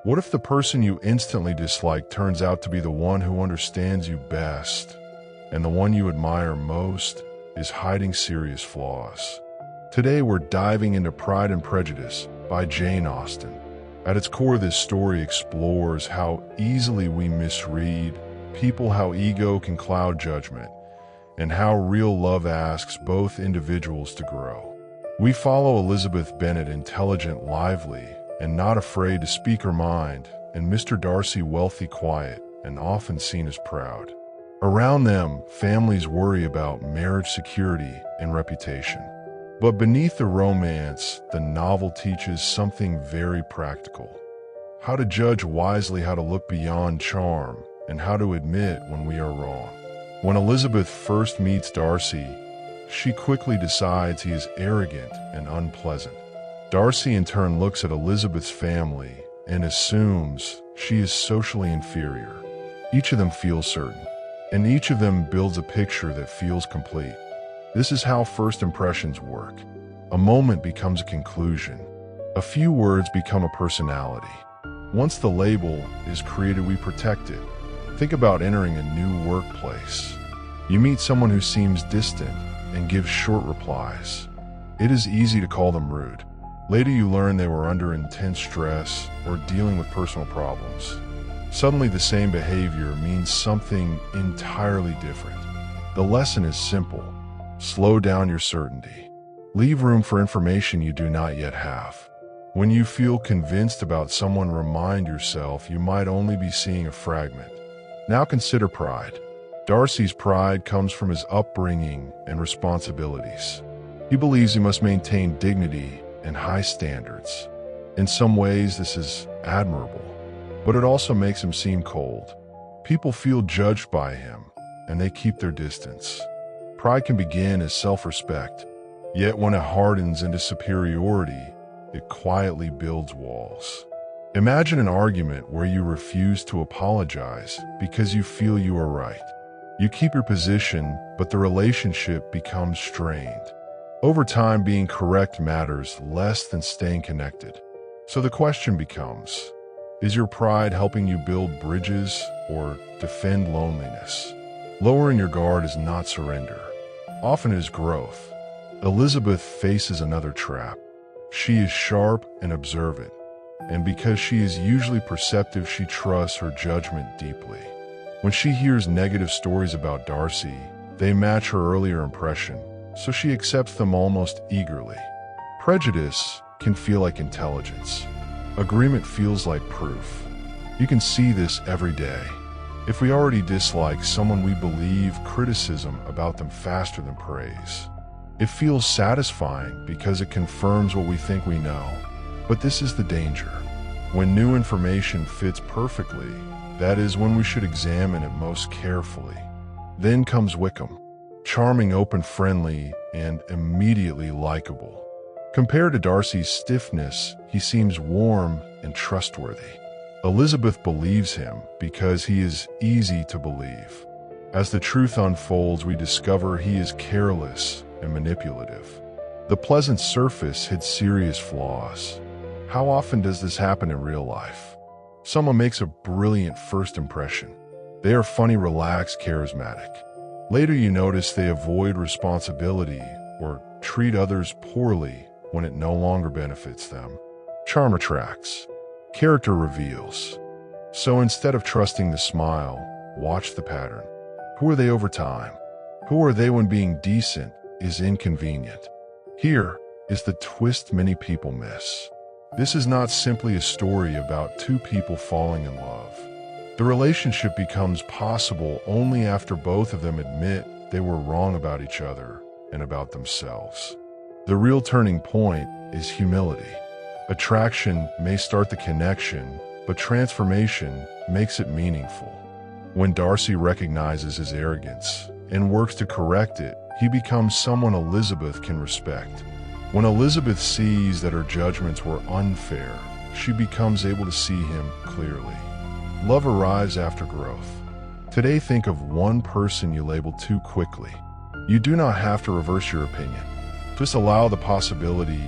What if the person you instantly dislike turns out to be the one who understands you best, and the one you admire most is hiding serious flaws? Today we're diving into Pride and Prejudice by Jane Austen. At its core, this story explores how easily we misread people, how ego can cloud judgment, and how real love asks both individuals to grow. We follow Elizabeth Bennet, intelligent, lively, and not afraid to speak her mind, and Mr. Darcy, wealthy, quiet, and often seen as proud. Around them, families worry about marriage security and reputation. But beneath the romance, the novel teaches something very practical. How to judge wisely, how to look beyond charm, and how to admit when we are wrong. When Elizabeth first meets Darcy, she quickly decides he is arrogant and unpleasant. Darcy in turn looks at Elizabeth's family and assumes she is socially inferior. Each of them feels certain, and each of them builds a picture that feels complete. This is how first impressions work. A moment becomes a conclusion. A few words become a personality. Once the label is created, we protect it. Think about entering a new workplace. You meet someone who seems distant and gives short replies. It is easy to call them rude. Later you learn they were under intense stress or dealing with personal problems. Suddenly the same behavior means something entirely different. The lesson is simple. Slow down your certainty. Leave room for information you do not yet have. When you feel convinced about someone, remind yourself you might only be seeing a fragment. Now consider pride. Darcy's pride comes from his upbringing and responsibilities. He believes he must maintain dignity and high standards. In some ways, this is admirable, but it also makes him seem cold. People feel judged by him, and they keep their distance. Pride can begin as self-respect, yet when it hardens into superiority, it quietly builds walls. Imagine an argument where you refuse to apologize because you feel you are right. You keep your position, but the relationship becomes strained. Over time, being correct matters less than staying connected. So the question becomes, is your pride helping you build bridges or defend loneliness? Lowering your guard is not surrender. Often it is growth. Elizabeth faces another trap. She is sharp and observant, and because she is usually perceptive, she trusts her judgment deeply. When she hears negative stories about Darcy, they match her earlier impression, so she accepts them almost eagerly. Prejudice can feel like intelligence. Agreement feels like proof. You can see this every day. If we already dislike someone, we believe criticism about them faster than praise. It feels satisfying because it confirms what we think we know. But this is the danger. When new information fits perfectly, that is when we should examine it most carefully. Then comes Wickham. Charming, open, friendly, and immediately likable. Compared to Darcy's stiffness, he seems warm and trustworthy. Elizabeth believes him because he is easy to believe. As the truth unfolds, we discover he is careless and manipulative. The pleasant surface hides serious flaws. How often does this happen in real life? Someone makes a brilliant first impression. They are funny, relaxed, charismatic. Later you notice they avoid responsibility or treat others poorly when it no longer benefits them. Charm attracts. Character reveals. So instead of trusting the smile, watch the pattern. Who are they over time? Who are they when being decent is inconvenient? Here is the twist many people miss. This is not simply a story about two people falling in love. The relationship becomes possible only after both of them admit they were wrong about each other and about themselves. The real turning point is humility. Attraction may start the connection, but transformation makes it meaningful. When Darcy recognizes his arrogance and works to correct it, he becomes someone Elizabeth can respect. When Elizabeth sees that her judgments were unfair, she becomes able to see him clearly. Love arrives after growth. Today, think of one person you labeled too quickly. You do not have to reverse your opinion. Just allow the possibility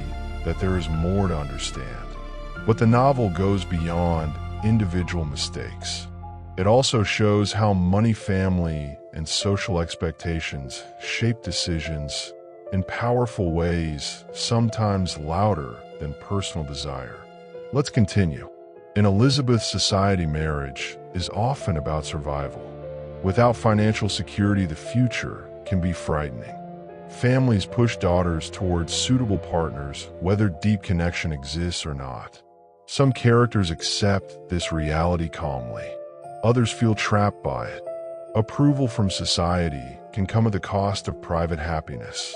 that there is more to understand. What the novel goes beyond individual mistakes. It also shows how money, family, and social expectations shape decisions in powerful ways, sometimes louder than personal desire. Let's continue. In Elizabeth's society, marriage is often about survival. Without financial security, the future can be frightening. Families push daughters towards suitable partners, whether deep connection exists or not. Some characters accept this reality calmly. Others feel trapped by it. Approval from society can come at the cost of private happiness.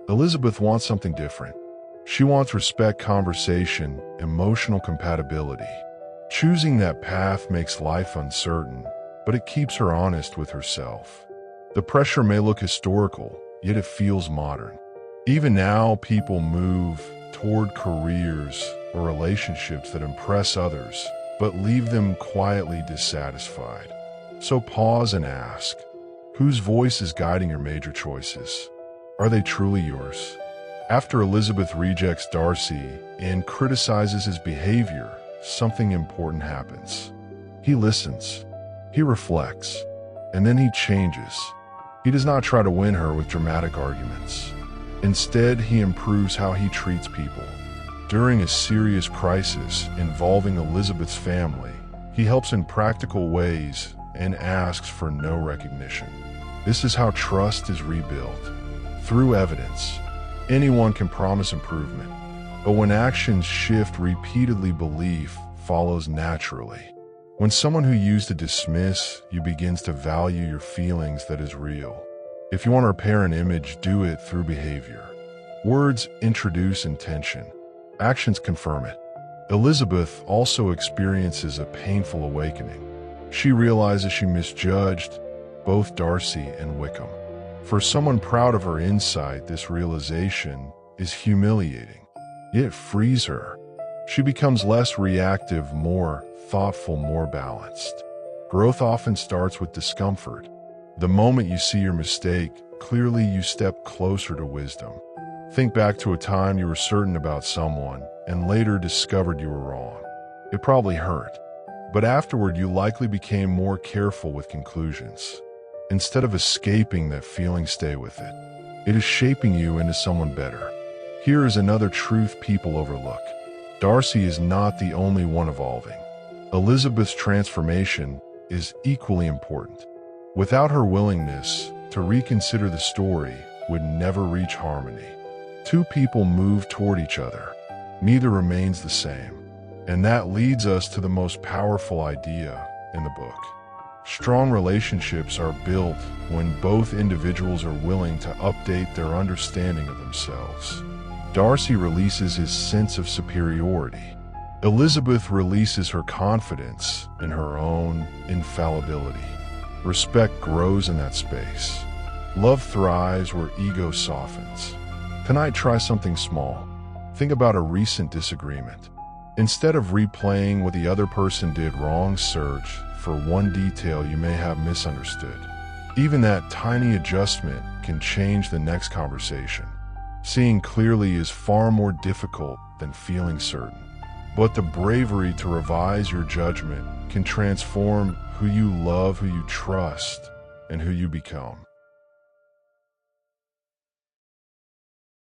Elizabeth wants something different. She wants respect, conversation, emotional compatibility. Choosing that path makes life uncertain, but it keeps her honest with herself. The pressure may look historical, yet it feels modern. Even now, people move toward careers or relationships that impress others, but leave them quietly dissatisfied. So pause and ask, whose voice is guiding your major choices? Are they truly yours? After Elizabeth rejects Darcy and criticizes his behavior, something important happens. He listens, he reflects, and then he changes. He does not try to win her with dramatic arguments. Instead, he improves how he treats people. During a serious crisis involving Elizabeth's family, he helps in practical ways and asks for no recognition. This is how trust is rebuilt. Through evidence, anyone can promise improvement, but when actions shift repeatedly, belief follows naturally. When someone who used to dismiss you begins to value your feelings, that is real. If you want to repair an image, do it through behavior. Words introduce intention. Actions confirm it. Elizabeth also experiences a painful awakening. She realizes she misjudged both Darcy and Wickham. For someone proud of her insight, this realization is humiliating. Yet it frees her. She becomes less reactive, more thoughtful, more balanced. Growth often starts with discomfort. The moment you see your mistake clearly, you step closer to wisdom. Think back to a time you were certain about someone and later discovered you were wrong. It probably hurt, but afterward you likely became more careful with conclusions. Instead of escaping that feeling, stay with it. It is shaping you into someone better. Here is another truth people overlook. Darcy is not the only one evolving. Elizabeth's transformation is equally important. Without her willingness to reconsider, the story would never reach harmony. Two people move toward each other. Neither remains the same. And that leads us to the most powerful idea in the book. Strong relationships are built when both individuals are willing to update their understanding of themselves. Darcy releases his sense of superiority. Elizabeth releases her confidence in her own infallibility. Respect grows in that space. Love thrives where ego softens. Tonight, try something small. Think about a recent disagreement. Instead of replaying what the other person did wrong, search for one detail you may have misunderstood. Even that tiny adjustment can change the next conversation. Seeing clearly is far more difficult than feeling certain. But the bravery to revise your judgment can transform who you love, who you trust, and who you become.